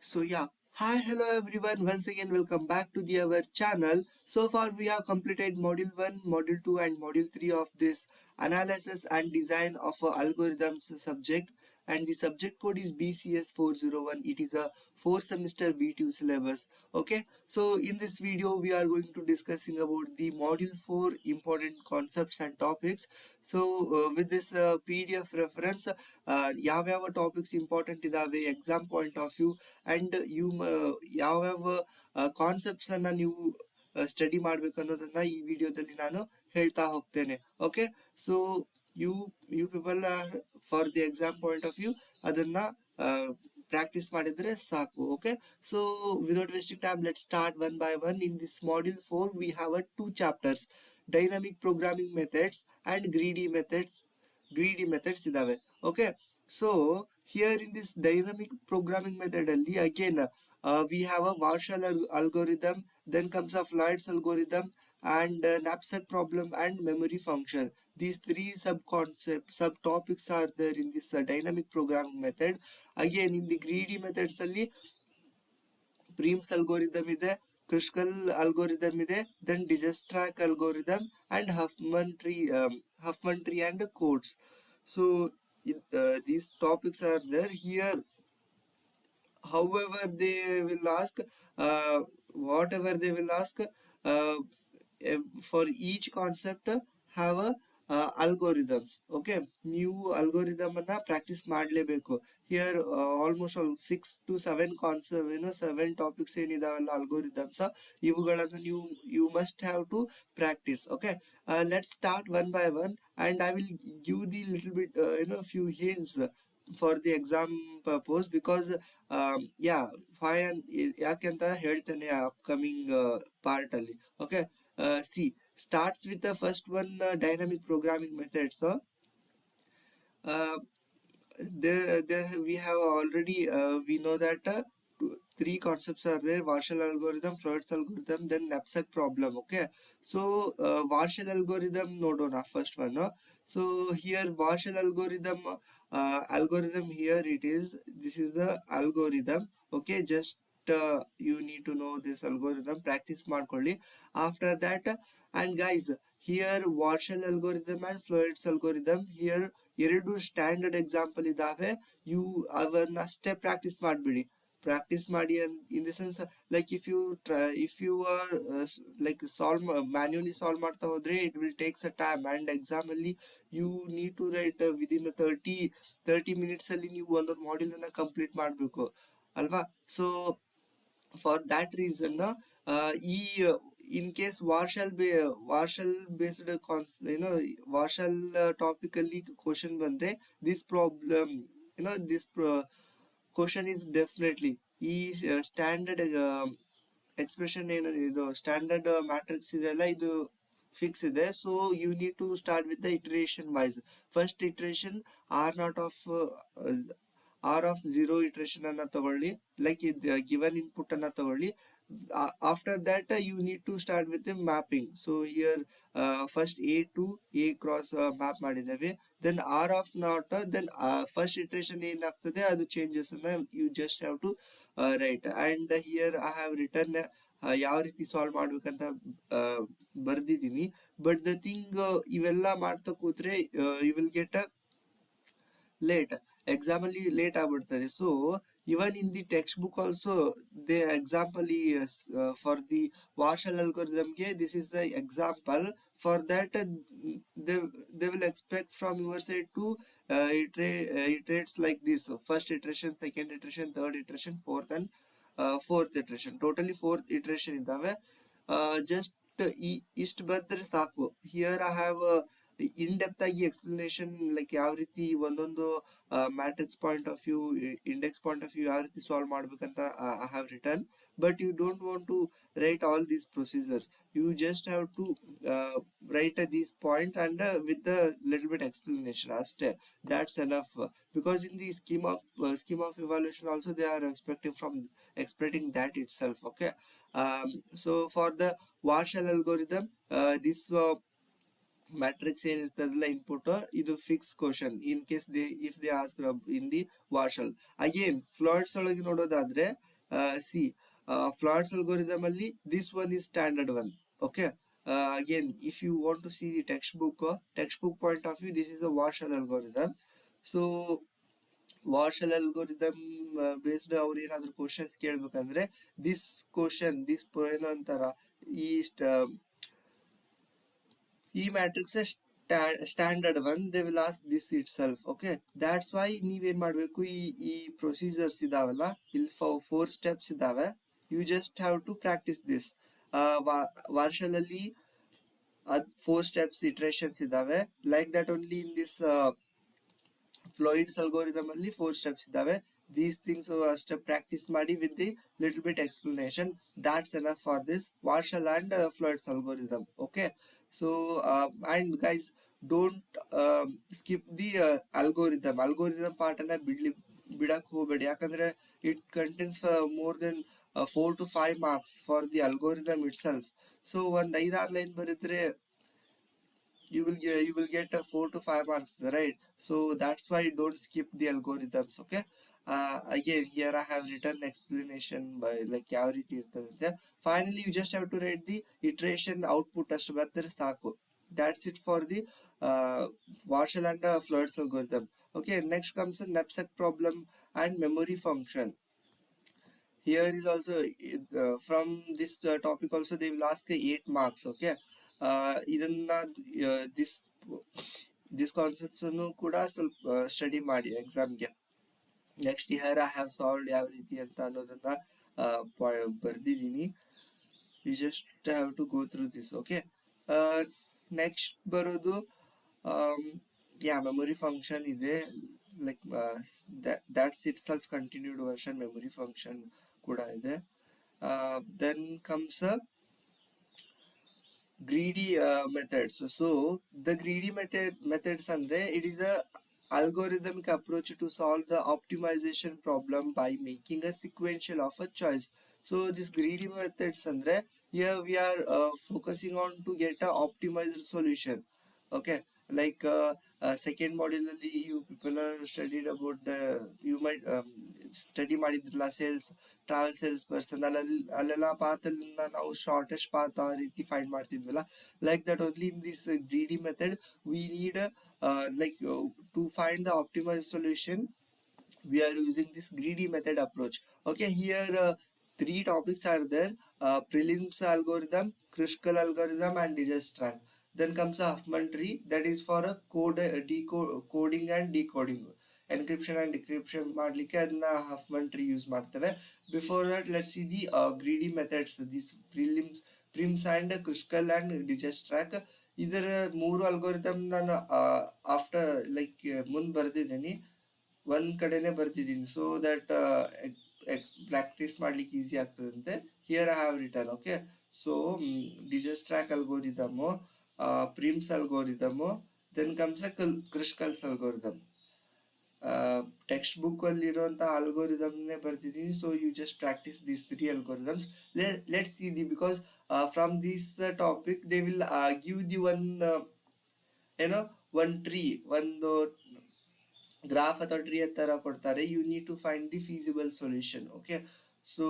So yeah, hi, hello everyone. Once again, welcome back to our channel. So far, we have completed module 1, module 2 and module 3 of this analysis and design of algorithms subject, and the subject code is BCS 401. It is a 4 semester B2 syllabus. Okay, so in this video, we are going to discussing about the module 4 important concepts and topics. So with this PDF reference, ಯಾವ topics important ಇದಾವೆ exam point of view and ಯಾವ concepts ಅನ್ನ ನೀವು study ಮಾಡ್ಬೇಕು ಅನ್ನೋದನ್ನ ಈ ವಿಡಿಯೋದಲ್ಲಿ ನಾನು ಹೇಳ್ತಾ ಹೋಗ್ತೇನೆ. Okay, so you you people are for the exam point of view ಅದನ್ನ ಪ್ರಾಕ್ಟೀಸ್ ಮಾಡಿದ್ರೆ ಸಾಕು. Okay, so without wasting time let start one by one. In this module 4 we have two chapters, dynamic programming methods and greedy methods ಇದಾವೆ. Okay, so here in this dynamic programming method ಅಲ್ಲಿ again we have a Marshall algorithm, then comes a Floyd's algorithm and knapsack problem and memory function. These three subtopics are there in this dynamic programming method. Again in the greedy methods ಅಲ್ಲಿ Prim's algorithm ಇದೆ, Kruskal algorithm ಇದೆ, then Dijkstra's algorithm and Huffman tree and codes. So these topics are there here. However they will ask, whatever they will ask, for each concept have a algorithms. Okay, ನೀವು algorithm ಅನ್ನ practice ಮಾಡಲೇಬೇಕು. Here almost 6 to 7 concept 7 topics ಏನಿದಾವಲ್ಲ algorithms, ಇವುಗಳನ್ನು you must have to practice. Okay, let start one by one and I will give the little bit few hints for the exam purpose because yeah, why ಯಾಕೆಂತ ಹೇಳ್ತೇನೆ upcoming part ಅಲ್ಲಿ. Okay, see starts with the first one, dynamic programming methods. So there we have already we know that three concepts are there: Marshall algorithm, Floyd's algorithm, then knapsack problem. Okay, so Marshall algorithm nodona first one. So here Marshall algorithm here it is, this is the algorithm. Okay, just you need to know this algorithm, practice ಮಾಡ್ಕೊಳ್ಳಿ. After that and guys, here Marshall algorithm and Floyd's algorithm, here ಎರಡು standard example ಇದಾವೆ. you ಅವನ್ನಷ್ಟೇ practice ಮಾಡ್ಬಿಡಿ. Practice ಮಾಡಿ in the sense like if you are like manually solve ಮಾಡ್ತಾ ಹೋದ್ರೆ it will takes a time and exam ಅಲ್ಲಿ you need to write within 30 minutes ಅಲ್ಲಿ ನೀವು ಒಂದೊಂದು ಮಾಡ್ಯೂಲ್ ಅನ್ನ ಕಂಪ್ಲೀಟ್ ಮಾಡಬೇಕು ಅಲ್ವಾ. ಸೊ ಫಾರ್ ದ್ಯಾಟ್ ರೀಸನ್ ಈ in case Warshall based Warshall topic ಅಲ್ಲಿ ಕ್ವಶನ್ ಬಂದ್ರೆ this problem this question is definitely ಈ ಸ್ಟ್ಯಾಂಡರ್ಡ್ ಎಕ್ಸ್ಪ್ರೆಷನ್ ಏನಿದೆ, ಇದು ಸ್ಟ್ಯಾಂಡರ್ಡ್ ಮ್ಯಾಟ್ರಿಕ್ಸ್ ಇದೆಲ್ಲ ಇದು ಫಿಕ್ಸ್ ಇದೆ. So you need to start with the iteration wise. First iteration R of 0 iteration ಅನ್ನ ತಗೊಳ್ಳಿ, ಲೈಕ್ ಗಿವನ್ ಇನ್ಪುಟ್ ಅನ್ನ ತಗೊಳ್ಳಿ. After that you need to start with mapping. So here first A to A cross map ಮಾಡಿದ್ದೇವೆ. Then R of not, then first iteration ಏನಾಗ್ತದೆ ಅದು changes ಅನ್ನ you just have to write. And here I have return ಯಾವ ರೀತಿ solve ಮಾಡ್ಬೇಕಂತ ಬರ್ದಿದ್ದೀನಿ. But the thing ಇವೆಲ್ಲ ಮಾಡ್ತಾ ಕೂತ್ರೆ you will get late, exam ಅಲ್ಲಿ ಲೇಟ್ ಆಗ್ಬಿಡ್ತದೆ. So even in the textbook also they example for the Warshall ಅಲ್ಗೋರಿದಮ್ಗೆ this is the example. For that they will expect from your side to iterates like this: first iteration, second iteration, third iteration, fourth iteration. Totally 4 iteration ಇದ್ದಾವೆ. Just ಇಷ್ಟು ಬರ್ತಾರೆ ಸಾಕು. Here I have in depth ಆಗಿ explanation, like ಯಾವ ರೀತಿ ಒಂದೊಂದು matrix point of view, index point of view ಯಾವ ರೀತಿ ಸಾಲ್ವ್ ಮಾಡ್ಬೇಕಂತ I have return. But you don't want to write all these procedure. You just have to write these points and with a little bit explanation ಅಷ್ಟೇ. That's enough because in the scheme of evaluation also they are expecting that itself. Okay, so for the Marshall algorithm, this matrix ಏನಿರ್ತದಲ್ಲ input, ಇದು fix question in case if they ask in the Warshall. Again Floyd's ಒಳಗೆ ನೋಡೋದಾದ್ರೆ See, Floyd's algorithm ಅಲ್ಲಿ this one is standard one. Okay. Again, if you want to see the textbook point of view, this is the Warshall algorithm. So Warshall algorithm based ಅವ್ರು ಏನಾದ್ರು questions ಕೇಳ್ಬೇಕಂದ್ರೆ this question this ಏನೋ ಅಂತಾರ ಈ ಈ matrix standard one they will ask this itself. Okay, that's why ನೀವೇನ್ ಮಾಡ್ಬೇಕು, ಈ ಪ್ರೊಸೀಜರ್ಸ್ ಇದಾವಲ್ಲ, ಇಲ್ಲಿ 4 ಸ್ಟೆಪ್ಸ್ ಇದಾವೆ. You just have to practice this. Warshall ಅಲ್ಲಿ 4 ಸ್ಟೆಪ್ಸ್ ಇಟ್ರೇಷನ್ಸ್ ಇದಾವೆ. Like that only in this Floyd's algorithm ಅಲ್ಲಿ 4 ಸ್ಟೆಪ್ಸ್ ಇದಾವೆ. ದೀಸ್ ಥಿಂಗ್ಸ್ ಅಷ್ಟೇ ಪ್ರಾಕ್ಟೀಸ್ ಮಾಡಿ with the little bit explanation. That's enough for this Warshall and Floyd's algorithm. Okay, so and guys, don't skip the algorithm part ಅನ್ನ ಬಿಡಕ್ ಹೋಗ್ಬೇಡಿ, ಯಾಕಂದ್ರೆ it contains more than 4 to 5 marks for the algorithm itself. So ಒಂದ್ 5-6 line ಬರೆದ್ರೆ you will get a 4 to 5 marks, right? So that's why don't skip the algorithms. Okay. Again, here I have written explanation by like ಯಾವ ರೀತಿ ಇರ್ತದೆ. Finally, you just have to write the iteration output ಅಷ್ಟು ಬರ್ತಾರೆ ಸಾಕು. That's it for the Warshall and Floyd's algorithm. Okay, next comes the knapsack problem and memory function. Here is also from this topic also they will ask 8 marks. Okay, ಇದನ್ನ this concepts ಅನ್ನು ಕೂಡ ಸ್ವಲ್ಪ study ಮಾಡಿ ಎಕ್ಸಾಮ್ಗೆ. Next year I have solved ಯಾವ ರೀತಿ ಅಂತ ಅನ್ನೋದನ್ನ ಬರ್ದಿದ್ದೀನಿ. You just have to go through this. Okay, next ಬರೋದು ಮೆಮೊರಿ ಫಂಕ್ಷನ್ ಇದೆ. Like that's itself continued version memory function ಕೂಡ ಇದೆ. Then comes greedy methods. So the greedy methods andre it is a algorithmic approach to solve the optimization problem by making a sequential of a choice. So this greedy methods andre, here we are focusing on to get a optimized solution. Okay, like second module ಅಲ್ಲಿ you people are studied about the you might study ಮಾಡಿದ್ರಲ್ಲ sales travel salesperson, ಅಲ್ಲೆಲ್ಲ path ಅಲ್ಲಿ ನಾವು shortest path ಆ ರೀತಿ find ಮಾಡ್ತಿದ್ವಲ್ಲ. Like that only in this greedy method we need like to find the optimized solution we are using this greedy method approach. Okay, here 3 topics are there: prelims algorithm, Kruskal algorithm, and digest-track. Then comes a Huffman tree, that is for a coding and decoding. Encryption and decryption ಮಾಡ್ಲಿಕ್ಕೆ ಅದನ್ನ Huffman tree use ಮಾಡ್ತೇವೆ. Before that, let's see the greedy methods, these prims and Kruskal and digest-track. ಇದರ 3 algorithm ನಾನು after like ಮುಂದೆ ಬರೆದಿದ್ದೀನಿ, ಒಂದ್ ಕಡೆನೆ ಬರ್ತಿದ್ದೀನಿ, ಸೊ ದಟ್ ಪ್ರಾಕ್ಟೀಸ್ ಮಾಡ್ಲಿಕ್ಕೆ ಈಸಿ ಆಗ್ತದಂತೆ. Here I have return. Okay, so digest-track algorithm, prims algorithm, then comes a Kruskal algorithm. Text book ಅಲ್ಲಿ ಇರುವಂತಹ ಅಲ್ಗೋರಿದಮ್ ನೇ ಬರ್ತಿದ್ದೀನಿ. So you just practice these 3 algorithms. Let's see the, because from this topic they will give the one tree, ಒಂದು graph ಅಥವಾ tree ತರ ಕೊಡ್ತಾರೆ. You need to find the feasible solution. Okay, so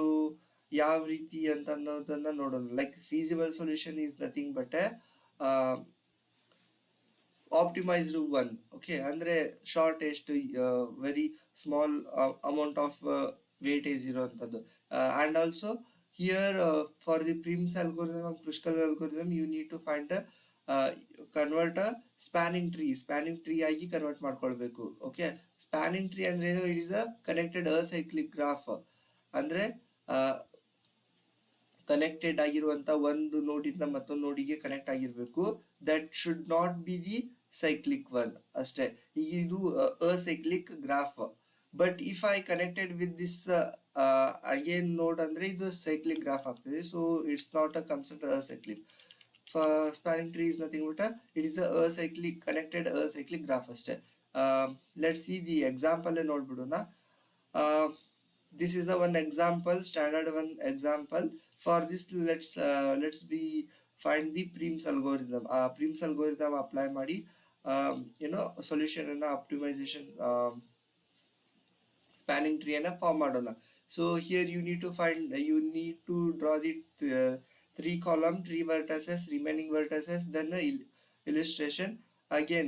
ಯಾವ ರೀತಿ ಅಂತ ಅನ್ನೋದನ್ನ ನೋಡೋಣ. Like feasible solution is nothing but optimised one. Okay, ಅಂದ್ರೆ shortest very small amount of weightage ಇರುವಂತದ್ದು. And also here for the Prim's algorithm, Kruskal algorithm, you need to find convert spanning tree ಆಗಿ convert ಮಾಡ್ಕೊಳ್ಬೇಕು. Okay, spanning tree ಅಂದ್ರೆ ಏನು? It is a connected acyclic graph. ಅಂದ್ರೆ connected ಆಗಿರುವಂತ ಒಂದು ನೋಡಿಂದ ಮತ್ತೊಂದು ನೋಡಿಗೆ ಕನೆಕ್ಟ್ ಆಗಿರ್ಬೇಕು. That should not be the cyclic one ಅಷ್ಟೇ. ಈಗ ಇದು ಅಸೈಕ್ಲಿಕ್ graph, but if I connected with this again node ಅಂದ್ರೆ ಇದು ಸೈಕ್ಲಿಕ್ ಗ್ರಾಫ್ ಆಗ್ತದೆ. So it's not a concept acyclic. Spanning tree is nothing but it is acyclic connected acyclic graph ಅಷ್ಟೇ. Let's see the example ನೋಡ್ಬಿಡೋಣ. this is the one example, standard one example. For this, let's we find the prims algorithm. Prims algorithm apply ಮಾಡಿ solution ಅನ್ನ optimization spanning tree ಅನ್ನ form ಮಾಡೋಣ. So here you need to draw the three column, three vertices, remaining vertices, then the illustration again.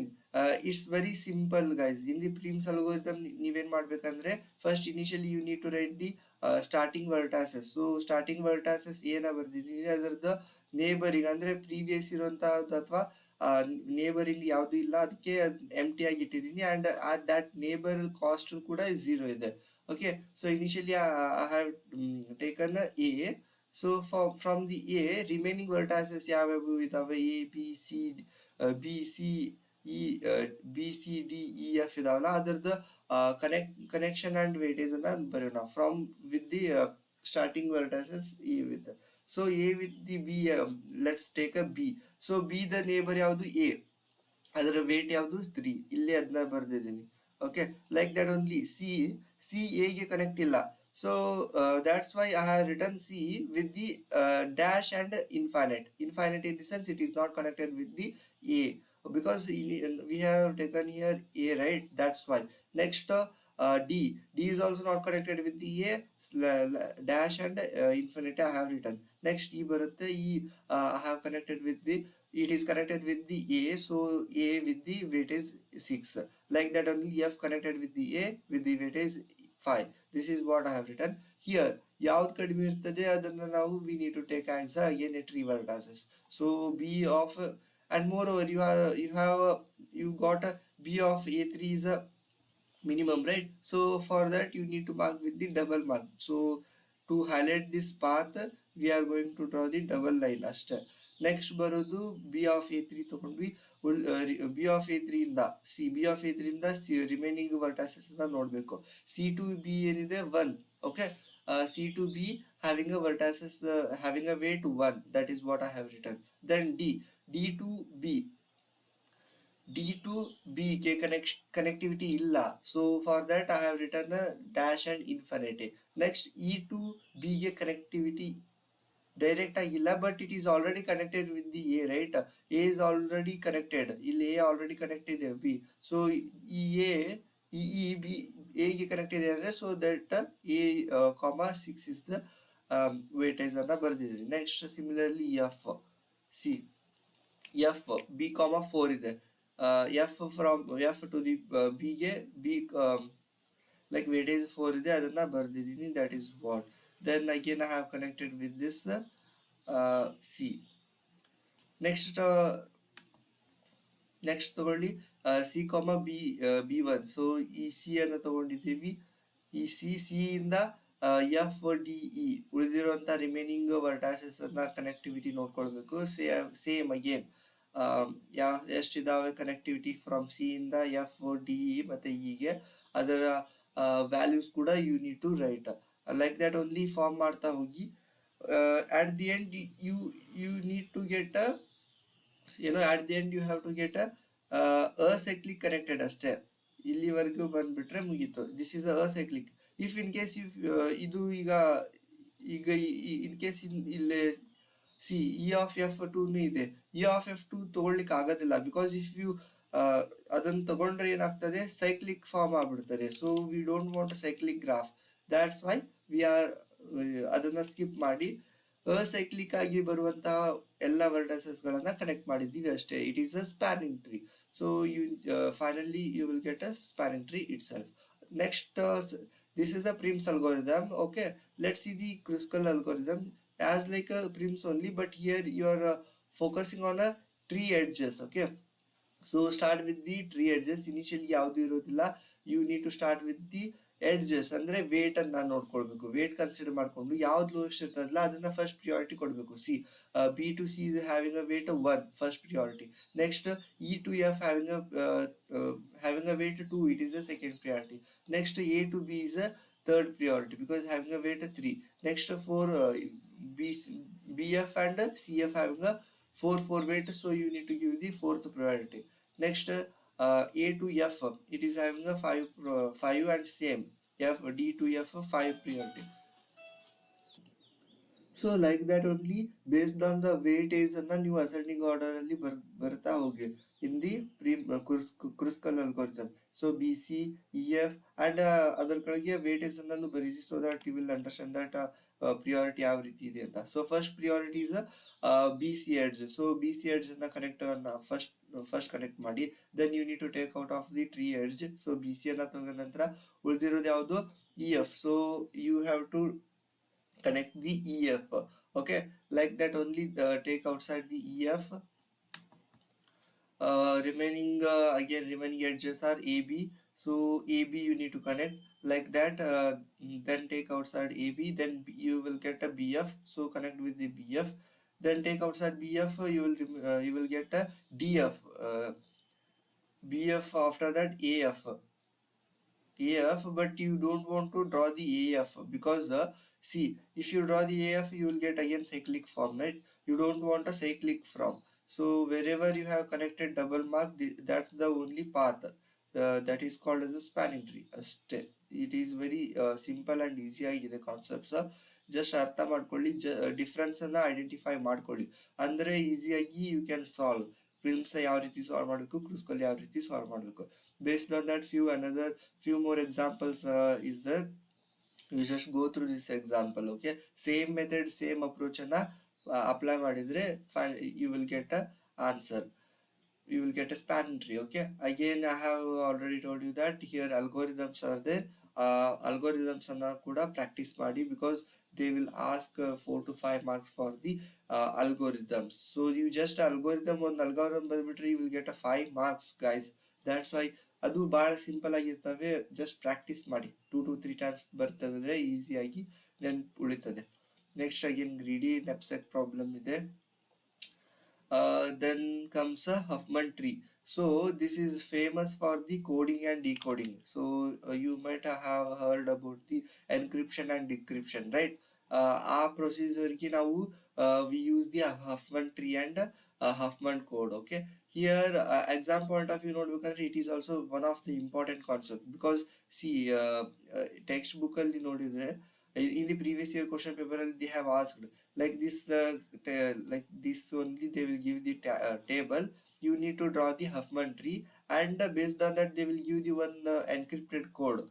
It's very simple guys. In the Prim's algorithm ನೀವೇನ್ ಮಾಡ್ಬೇಕಂದ್ರೆ first initially you need to write the starting vertices. So starting vertices ಏನ ಬರ್ದಿದ್ದೀನಿ ಅದರದ್ದು neighbouring ಅಂದ್ರೆ previous ಇರುವಂತಹದ್ದು ಅಥವಾ neighbouring ಯಾವುದು ಇಲ್ಲ ಅದಕ್ಕೆ ಎಂಟಿ ಆಗಿ ಇಟ್ಟಿದ್ದೀನಿ. ಅಂಡ್ ದಟ್ ನೇಬರ್ ಕಾಸ್ಟ್ ಕೂಡ ಝೀರೋ ಇದೆ. Okay, so initially I have taken A. So from the A remaining vertices ಯಾವ್ಯಾವು ಇದಾವೆ, A B C B C E B C D E F ಇದಾವಲ್ಲ ಅದರದ್ದು ಕನೆಕ್ಷನ್ ಅಂಡ್ ವೇಟೇಜ್ ಅನ್ನ ಬರೋಣ from with the starting vertices A with. So A with the B, let's take a B. So B the neighbour ಯಾವುದು A, ಅದರ weight ಯಾವುದು 3, ಇಲ್ಲಿ ಅದನ್ನ ಬರ್ದಿದ್ದೀನಿ. Okay, like that only. C ಎಗೆ ಕನೆಕ್ಟ್ ಇಲ್ಲ. So that's why I have written C with the dash and infinite in the sense it is not connected with the A, because we have taken here A, right? That's why. Next D is also not connected with the A, dash and infinite I have written. Next E barutte, E I have connected with the, it is connected with the A, so A with the weightage 6. Like that only F connected with the A with the weightage 5. This is what I have written here. ಯಾವ್ದು ಕಡಿಮೆ ಇರ್ತದೆ ಅದನ್ನ ನಾವು we need to take as again a tree vertices. So B of and moreover you got a B of A3 is a minimum, right? So for that you need to mark with the double mark. So to highlight this path we are going to draw the double line ಅಷ್ಟೇ. Next ಬರೋದು B of A three ತಗೊಂಡ್ವಿ. B of A three ಇಂದ B of A three ಇಂದ remaining vertices ನೋಡ್ಬೇಕು. C to B ಏನಿದೆ 1. Okay, C to B having a vertices having a weight 1, that is what I have return. Then D to B, D to B ಗೆ connectivity ಇಲ್ಲ. So for that I have return dash and infinity. Next E to B ಗೆ connectivity direct ಆಗಿಲ್ಲ, but it is already connected with the A, right? A is already connected, ಇಲ್ಲಿ A already connect ಇದೆ B. So ಈ A ಈ B ಎಗೆ connect ಇದೆ ಅಂದ್ರೆ so that A comma 6 is the weightage ಅನ್ನ ಬರ್ದಿದೆ. Next similarly F C F B comma 4 ಇದೆ. F from F to the ಬಿಗೆ ಬಿ ಲೈಕ್ ವೇಟೇಜ್ 4 ಇದೆ, ಅದನ್ನ ಬರ್ದಿದ್ದೀನಿ. That is what. Then again I have connected with this C. Next ತಗೊಳ್ಳಿ C comma B ಬಿ1. So ಈ C ಅನ್ನು ತಗೊಂಡಿದ್ದೀವಿ. ಈ ಸಿ ಇಂದ ಎಫ್ ಡಿ ಇ ಉಳಿದಿರುವಂತ ರಿಮೈನಿಂಗ್ ವರ್ಟಾಸಸ್ ಅನ್ನ ಕನೆಕ್ಟಿವಿಟಿ ನೋಡ್ಕೊಳ್ಬೇಕು. ಸೇಮ್ ಅಗೇನ್ ಎಷ್ಟಿದಾವೆ ಕನೆಕ್ಟಿವಿಟಿ ಫ್ರಮ್ ಸಿ ಇಂದ ಎಫ್ ಡಿ ಇ ಮತ್ತೆ ಇಗೆ, ಅದರ ವ್ಯಾಲ್ಯೂಸ್ ಕೂಡ you need to write. Like that only form ಮಾಡ್ತಾ ಹೋಗಿ. At the end you need to get at the end you have to get a cyclic connected ಅಷ್ಟೇ. ಇಲ್ಲಿವರೆಗೂ ಬಂದ್ಬಿಟ್ರೆ ಮುಗೀತು. This is acyclic. If in case ಇದು ಈಗ in case ಇಲ್ಲಿ C E of F two ಇದೆ, ಇ ಆಫ್ ಎಫ್ ಟೂ ತಗೊಳ್ಲಿಕ್ಕೆ ಆಗೋದಿಲ್ಲ. ಬಿಕಾಸ್ ಇಫ್ ಯು ಅದನ್ನು ತಗೊಂಡ್ರೆ ಏನಾಗ್ತದೆ, ಸೈಕ್ಲಿಕ್ ಫಾರ್ಮ್ ಆಗ್ಬಿಡ್ತದೆ. So we don't want cyclic graph. That's why we are ಅದನ್ನ ಸ್ಕಿಪ್ ಮಾಡಿ ಅಸೈಕ್ಲಿಕ್ ಆಗಿ ಬರುವಂತಹ ಎಲ್ಲ ವರ್ಟಸಸ್ ಗಳನ್ನ ಕನೆಕ್ಟ್ ಮಾಡಿದ್ದೀವಿ ಅಷ್ಟೇ. It is a spanning tree. So you finally you will get a spanning tree itself. Next this is the Prim's algorithm. Okay, let's see the Kruskal algorithm as like a Prim's only, but here you are focusing on a tree edges. Okay, so start with the tree edges. Initially ಯಾವುದು ಇರೋದಿಲ್ಲ, you need to start with the edges ಅಂದ್ರೆ weight ಅನ್ನ ನೋಡ್ಕೊಳ್ಬೇಕು. Weight consider ಮಾಡ್ಕೊಂಡು ಯಾವ್ದು lowest ಇರ್ತದಲ್ಲ ಅದನ್ನ first priority ಕೊಡ್ಬೇಕು. C B to C is having a weight 1, first priority. Next E to F having a weight 2, it is a second priority. Next A to B is a third priority because having a weight 3. Next for BF and CF having a 4 weight, so you need to give the fourth priority. Next A to F, it is having a 5 and same. F D to F 5 priority. So like that only based on the weightage ಅನ್ನ ನೀವು ascending order ಅಲ್ಲಿ ಬರ್ತಾ ಹೋಗಿ. in the Kruskal algorithm. So B, C, E, F, and ಅದರ ಕೆಳಗೆ weightage ಅನ್ನು ಬರೀರಿ, so that you will understand that priority ಯಾವ ರೀತಿ ಇದೆ ಅಂತ. So first priority is B, C edge. So B, C edge ಅನ್ನ connect first connect ಮಾಡಿ, then you need to take out of the tree edge. So B, C ಅನ್ನ ತೆಗೆದ ನಂತರ ಉಳಿದಿರೋದು ಯಾವುದು E, F. So you have to connect the E, F. Okay, like that only take outside the E, F. Remaining edges are AB. So AB you need to connect like that. Then take outside AB. Then you will get a BF. So connect with the BF. Then take outside BF. You will get a DF. BF after that AF. AF, but you don't want to draw the AF because see, if you draw the AF, you will get again cyclic form, right? You don't want a cyclic form. So wherever you have connected double mark, that's the only path. That is called as a spanning tree. It is very simple and easy ಆಗಿದೆ concepts. Just ಅರ್ಥ ಮಾಡ್ಕೊಳ್ಳಿ, difference ಅನ್ನ identify ಮಾಡ್ಕೊಳ್ಳಿ, ಅಂದ್ರೆ ಈಸಿಯಾಗಿ you can solve. ಪ್ರಿಮ್ಸ್ ಯಾವ ರೀತಿ solve ಮಾಡಬೇಕು, ಕ್ರೂಸ್ಕಲ್ ಯಾವ ರೀತಿ ಸಾಲ್ವ್ ಮಾಡಬೇಕು. Based on that, few more examples is there. You just go through this example. Okay, same method, same approach ಅನ್ನ apply ಮಾಡಿದ್ರೆ you will get a answer. You will get a spanning tree. Okay, again I have already told you that here algorithms are there. Algorithms ಅನ್ನ ಕೂಡ practice ಮಾಡಿ, because they will ask 4 to 5 marks for the algorithms. So you just ಒಂದು algorithm ಬಂದ್ಬಿಟ್ರೆ you will get a 5 marks, guys. That's why ಅದು ಬಹಳ simple ಆಗಿರ್ತವೆ. Just practice ಮಾಡಿ, 2 to 3 times ಬರ್ತವೆ, ಈಸಿಯಾಗಿ ದೆನ್ ಉಳಿತದೆ. ನೆಕ್ಸ್ಟ್ ಅಗೇನ್ ಗ್ರೀಡಿ ನೆಪ್ಸೆಕ್ ಪ್ರಾಬ್ಲಮ್ ಇದೆ. Then comes a Huffman tree. So this is famous for the coding and decoding. So you might have heard about the encryption and decryption, right? ಆ ಪ್ರೊಸೀಜರ್ಗೆ ನಾವು we use the Huffman tree and Huffman code. Okay, here exam point of view ನೋಡ್ಬೇಕಂದ್ರೆ it is also one of the important concept, because see text book ಅಲ್ಲಿ ನೋಡಿದ್ರೆ in the previous year question paper they have asked like this only. They will give the table, you need to draw the Huffman tree, and based on that they will give the one encrypted code.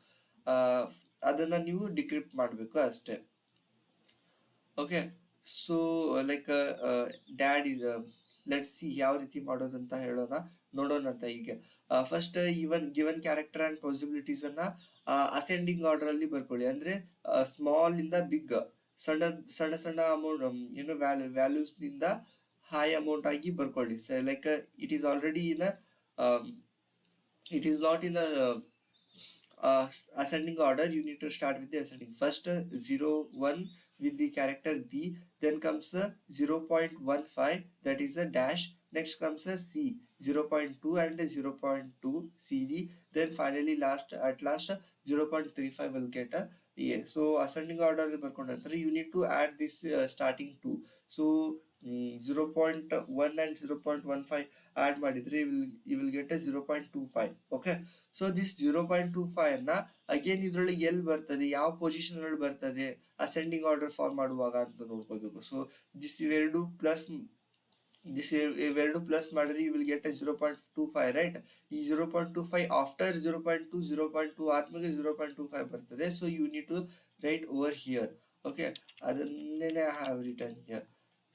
ಅದನ್ನ ನೀವು decrypt ಮಾಡಬೇಕು ಅಷ್ಟೇ. Okay, so like dad is let's see ಯಾವ ರೀತಿ ಮಾಡೋದಂತ ನೋಡೋಣ ಅಂತ. ಈಗ first given character and possibilities ಅನ್ನ ಅಸೆಂಡಿಂಗ್ ಆರ್ಡರ್ ಅಲ್ಲಿ ಬರ್ಕೊಳ್ಳಿ. ಅಂದ್ರೆ ಸ್ಮಾಲ್ ಇಂದ ಬಿಗ್, ಸಣ್ಣ ಅಮೌಂಟ್ ವ್ಯಾಲ್ಯೂಸ್ ನಿಂದ ಹೈ ಅಮೌಂಟ್ ಆಗಿ ಬರ್ಕೊಳ್ಳಿ. Like it is already it is not in a ascending order. You need to start with the ascending. First 0 1 with the character B, then comes a 0.15, that is a dash. Next comes a C, 0.2 and 0.2 CD. Then finally at last 0.35 will get a A. So ascending order you need to add this starting 2. So 0.1 and 0.15 add ಮಾಡಿದ್ರೆ you will get a 0.25. Okay, so this 0.25 ಅನ್ನ again ಇದ್ರೊಳಗೆ ಎಲ್ಲಿ ಬರ್ತದೆ, ಯಾವ position ಅಲ್ಲಿ ಬರ್ತದೆ ascending order form ಮಾಡುವಾಗ ಅಂತ ನೋಡ್ಕೋಬೇಕು. ಸೊ ಇವೆರಡು ಪ್ಲಸ್ ಮಾಡಿದ್ರೆ you will get a 0.25, right? ಈ 0.25 after 0.2 0.2 ಆದ್ಮೇಲೆ 0.25 ಬರ್ತದೆ. So you need to write over here. Okay, ಅದನ್ನೇ I have written here.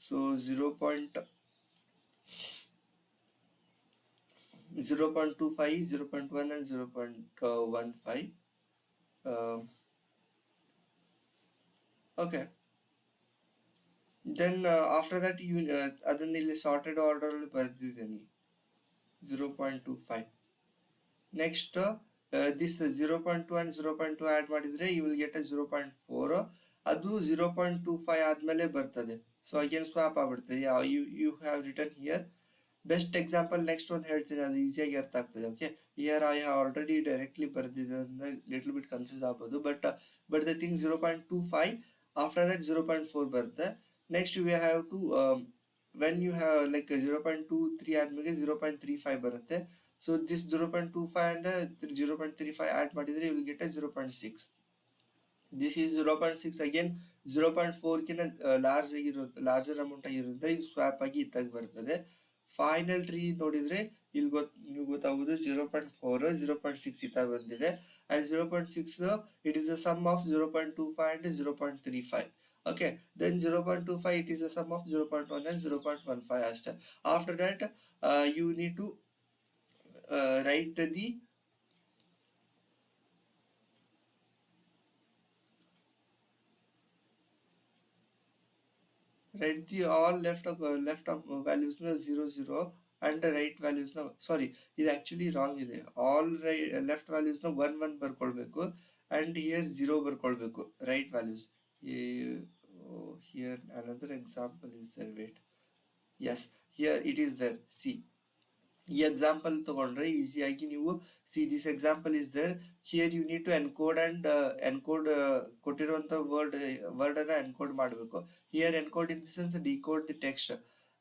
So 0.25, 0.1 and 0.15. Okay, then after that you ಅದನ್ನ ಇಲ್ಲಿ ಸಾರ್ಟೆಡ್ ಆರ್ಡರ್ ಅಲ್ಲಿ ಬರೆದಿದ್ದೀನಿ 0.25. ನೆಕ್ಸ್ಟ್ this 0.2 and 0.2 ಆಡ್ ಮಾಡಿದ್ರೆ you will get a 0.4. ಅದು 0.25 ಆದ್ಮೇಲೆ ಬರ್ತದೆ. ಸೊ ಅಗೇನ್ ಸ್ವಾಪ್ ಆಗ್ಬಿಡ್ತದೆ. You have return here. Best example next ಒಂದು ಹೇಳ್ತೀನಿ, ಅದು ಈಸಿಯಾಗಿ ಅರ್ಥ ಆಗ್ತದೆ. Okay, here I have already directly ಬರೆದಿದ್ದರಿಂದ ಲಿಟಲ್ ಬಿಟ್ ಕನ್ಫ್ಯೂಸ್ ಆಗ್ಬೋದು. But the thing 0.25 after that 0.4 ಬರುತ್ತೆ. Next you have to when you have like 0.23 ಆದ್ಮೇಲೆ 0.35 ಬರುತ್ತೆ. ಸೊ ದಿಸ್ 0.25 and 0.35 ಆಡ್ ಮಾಡಿದ್ರೆ you will get a 0.6. This is 0.6. again 0.4 ಕಿಂತ larger amount ಆಗಿರುತ್ತೆ, ಇದು swap ಆಗಿ ಇತ್ತಾಗಿ ಬರ್ತದೆ. ಫೈನಲ್ ಟ್ರೀ ನೋಡಿದ್ರೆ ಇಲ್ಲಿ ನೀವು ಗೊತ್ತಾಗೋದು 0.4 0.6 ಈ ತರ ಬಂದಿದೆ. And 0.6 it is the sum of 0.25 and 0.35. Okay, then 0.25 it is the sum of 0.1 and 0.15 ಅಷ್ಟೇ. After that you need to write the all left of values na 0 0 and the right values na sorry ಇದು actually wrong ಇದೆ. all right left values na 1 1 ಬರ್ಕೊಳ್ಬೇಕು and here 0 ಬರ್ಕೊಳ್ಬೇಕು right values. Here another example is there, wait, yes, here it is there. See, ಈ example ತಗೊಂಡ್ರೆ ಈಸಿಯಾಗಿ ನೀವು see this example is there. Here you need to encode and encode ಕೊಟ್ಟಿರುವಂತ word ಅನ್ನ encode ಮಾಡಬೇಕು. Here encode in the sense decode the text,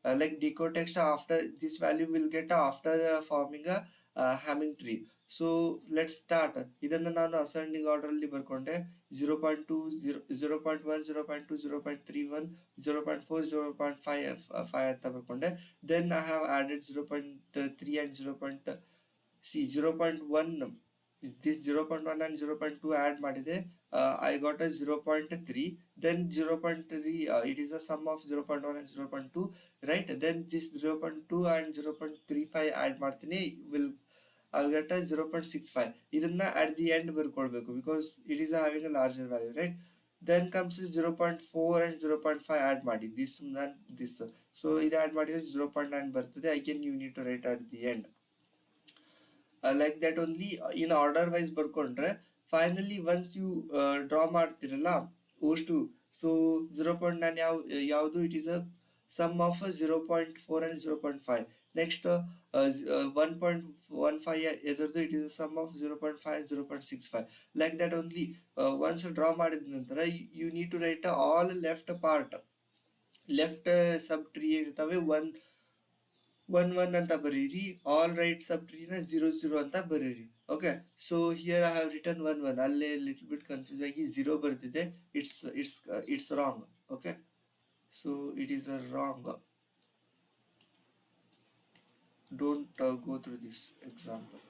like decode text after this value will get after forming a Hamming tree. So let's start. ಇದನ್ನ ನಾನು ascending order ಅಲ್ಲಿ ಬರ್ಕೊಂಡೆ. 0.2 0.1 0.2 0.31 0.4 0.5 ಅಂತ ಬರ್ಕೊಂಡೆ. Then I have added 0.3 and 0.1 this 0.1 and 0.2 add ಮಾಡಿದೆ. I got a 0.3. Then 0.3 it is a sum of 0.1 and 0.2, right? Then this 0.2 and 0.35 add ಮಾಡ್ತೀನಿ, I'll get a 0.65. ಇದನ್ನ at the end ಬರ್ಕೊಳ್ಬೇಕು because it is having a larger value, right? Then comes 0.4 and 0.5 add ಮಾಡಿ this and this. So ಇದು add ಮಾಡಿದ್ರೆ 0.9 ಬರ್ತದೆ. Again you need to write at the end. Like that only in order wise ಬರ್ಕೊಂಡ್ರೆ finally once you draw ಮಾಡ್ತಿರಲ್ಲ ಅಷ್ಟು, so 0.9 ಯಾವುದು it is a sum of 0.4 and 0.5. next 1.15 ಎದರದು it is a sum of 0.5 and 0.65. like that only once draw ಮಾಡಿದ ನಂತರ you need to write all left part, left sub tree ಇರ್ತವೆ 1 1 1 ಅಂತ ಬರೀರಿ, all right ಸಬ್ ಟ್ರೀನ 0 0 ಅಂತ ಬರೀರಿ. Okay, so here I have return 1 1, ಅಲ್ಲೇ little bit confuse ಆಗಿ 0 ಬರ್ತಿದೆ. It's wrong. Okay, so it is a wrong. Don't go through this example.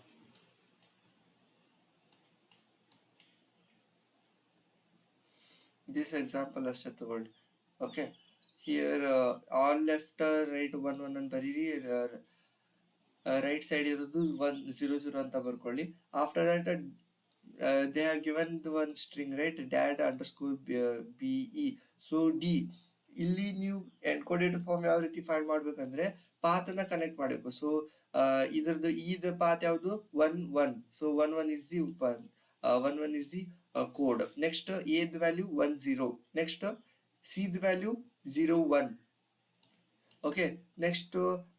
This example ಅಷ್ಟೇ ತಗೊಳ್ಳಿ. Okay, here all left right 1 1 ಅಂತ ಬರೀರಿ, right side ಇರೋದು 1 0 0 ಅಂತ ಬರ್ಕೊಳ್ಳಿ. After that they have given the one string, right? dad underscore be. So D ಇಲ್ಲಿ ನೀವು encoded form ಯಾವ ರೀತಿ ಫೈಂಡ್ ಮಾಡ್ಬೇಕಂದ್ರೆ ಪಾತ್ ಅನ್ನ ಕನೆಕ್ಟ್ ಮಾಡಬೇಕು. ಸೊ ಇದ್ರದ್ದು ಇದ ಪಾತ್ ಯಾವುದು 1 1. So 1 1 is the 1 1 is the code. Next a the value 1 0. Next c the value 0 1. Okay, next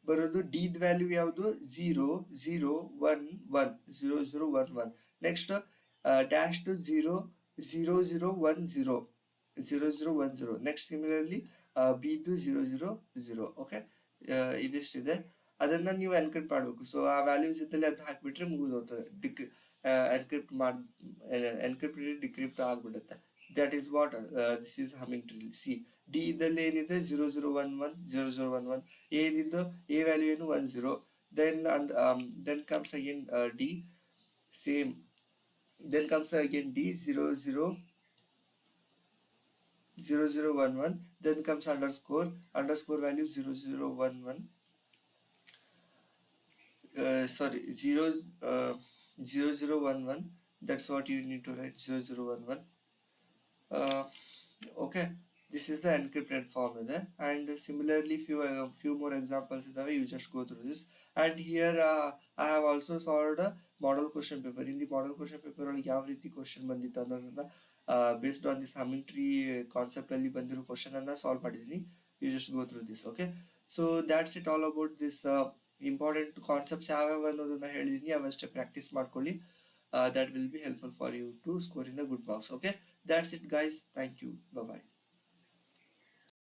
ಬರೋದು ಡಿ ದ ವ್ಯಾಲ್ಯೂ ಯಾವುದು 0 0 1 1 0 0 1 1. Next dash to 0 0 0 1 0 0 0 1 0. Next similarly B the 0 0 0. Okay, ಇದಿಷ್ಟಿದೆ, ಅದನ್ನ ನೀವು encrypt ಮಾಡಬೇಕು. So ಆ values ಇದ್ದಲ್ಲಿ ಅದನ್ನ ಹಾಕ್ಬಿಟ್ರೆ ಮುಗಿದೋಗ್ತದೆ. ಎನ್ಕ್ರಿಪ್ಟ್ ಡಿಕ್ರಿಪ್ಟ್ ಆಗ್ಬಿಡುತ್ತೆ. that is what this is Hamming tree. See, D ಇದ್ದಲ್ಲಿ ಏನಿದೆ 0 0 1 1 0 0 1 1. A ಇದ್ದು A ವ್ಯಾಲ್ಯೂ ಏನು 1 0. Then comes again D, same. Then comes again D 0 0 0 0 1 1. Then comes underscore value 0 0 1 1. Sorry, 0 0 0 1 1. That's what you need to write, 0 0 1 1. Okay, this is the encrypted form ಇದೆ. And similarly few more examples ಇದಾವೆ, you just go through this. And here I have also solved a model question paper. in the model question paper ಒಳಗೆ ಯಾವ ರೀತಿ question ಬಂದಿತ್ತು ಅನ್ನೋದನ್ನ based on this Hamming tree concept ಅಲ್ಲಿ ಬಂದಿರೋ question ಅನ್ನ solve ಮಾಡಿದೀನಿ. you just go through this. okay, so that's it all about this important concepts ಯಾವ್ಯಾವ ಅನ್ನೋದನ್ನ ಹೇಳಿದೀನಿ, ಅವಷ್ಟೇ ಪ್ರಾಕ್ಟೀಸ್ ಮಾಡ್ಕೊಳ್ಳಿ. That will be helpful for you to score in the good marks. Okay, that's it guys, thank you, bye bye.